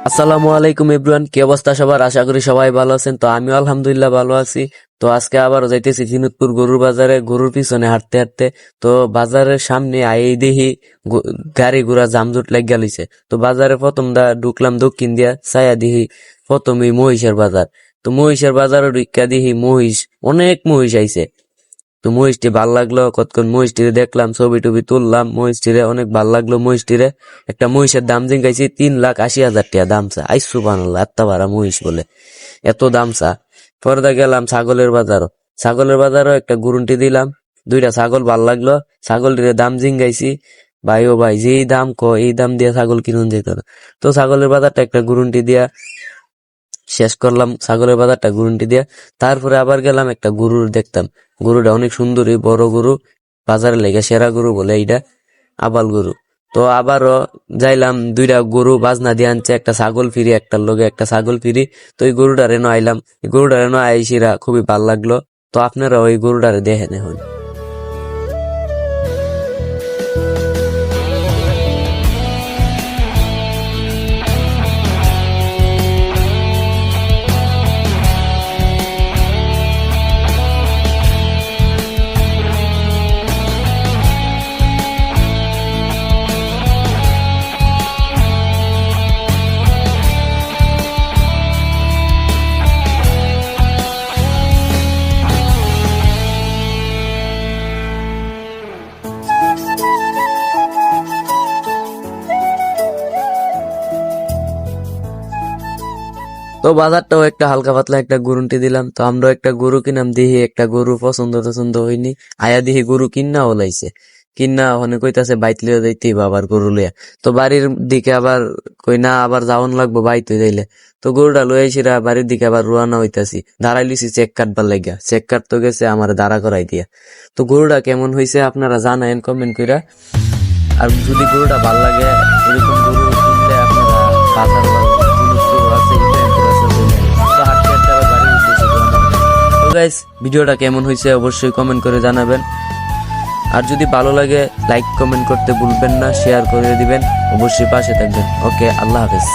আসসালামু আলাইকুম এভরিওয়ান, কি অবস্থা সবার? আশা করি সবাই ভালো আছেন। তো আমিও আলহামদুলিল্লাহ ভালো আছি। তো আজকে আবারও যাইতেছি ঝিনুকপুর গরুর বাজারে, গরুর পিছনে হাঁটতে হাঁটতে। তো বাজারের সামনে আই দেখি গাড়ি ঘোড়া জামজুট লাগিয়া লইছে। তো বাজারে প্রথম ঢুকলাম দক্ষিণ দিয়া, ছায়া দেখি প্রথমেই মহিষের বাজার। তো মহিষের বাজারে ঢুকিয়া দেখি মহিষ, অনেক মহিষ আইছে। তো মহিষটি ভাল লাগলো, কতক্ষণ মহিষটিরে দেখলাম, ছবি টবি তুললাম। মহিষটিরে অনেক ভাল লাগলো। মহিষটিরে একটা মহিষের দাম জিজ্ঞাসি, 3,80,000 টাকা দাম চা। আই সুবহানাল্লাহ, এত বাড়া মহিষ বলে এত দাম চা। পরে গেলাম ছাগলের বাজারও। ছাগলের বাজারও একটা গুরুন্টি দিলাম, 2টা ছাগল ভাল লাগলো। ছাগলটির দাম জিজ্ঞাসি, ভাই ও ভাই যেই দাম এই দাম দিয়ে ছাগল কিনুন যেত না। তো ছাগলের বাজারটা একটা গুরুন্টি দিয়া শেষ করলাম, ছাগলের বাজারটা গুরুন্টি দিয়া। তারপরে আবার গেলাম একটা গরুর দেখতাম। গরুটা অনেক সুন্দরী, বড় গরু, বাজারে লেগে সেরা গরু বলে এইটা, আবাল গরু। তো আবারও যাইলাম, 2টা গরু বাজনা দিয়ে আনছে, একটা ছাগল ফিরি, একটার লগে একটা ছাগল ফিরি। তো এই গরুটারে নো আইলাম, এই গরুটারে নো আইসিরা খুবই ভাল লাগলো। তো আপনারা ওই গরুটারে দেখেন এখন। তো বাজারটাও একটা হালকা পাতলা একটা গরুন্টি দিলাম। তো আমরা একটা গরু কিনাম, দিহি একটা গরু পছন্দ টছন্দ হয়নি। আয়া দিহি গরু কিন্না ওলাইছে, কিন্না ওখানে কইতাছে বাইত লিয়ে যাইতেই বাবার গরু লইয়া। তো বাড়ির দিকে আবার কই না, আবার যাওয়ান লাগবো বাইতে যাইলে। তো গরুটা লই আইসিরা বাড়ির দিকে আবার রোয়ানা হইতাছি। দাঁড়াই লিছি চেক কাটবার লাগিয়া, চেক কাটতে গেছে আমার দাঁড়া করাই দিয়া। তো গরুটা কেমন হয়েছে আপনারা জানায়েন কমেন্ট কইরা। আর যদি গরুটা ভাল লাগে, এরকম গরু কিনলে আপনারা বাজার ভিডিওটা কেমন হয়েছে অবশ্যই কমেন্ট করে জানাবেন। আর যদি ভালো লাগে লাইক কমেন্ট করতে ভুলবেন না, শেয়ার করে দিবেন, অবশ্যই পাশে থাকবেন। ওকে, আল্লাহ হাফেজ।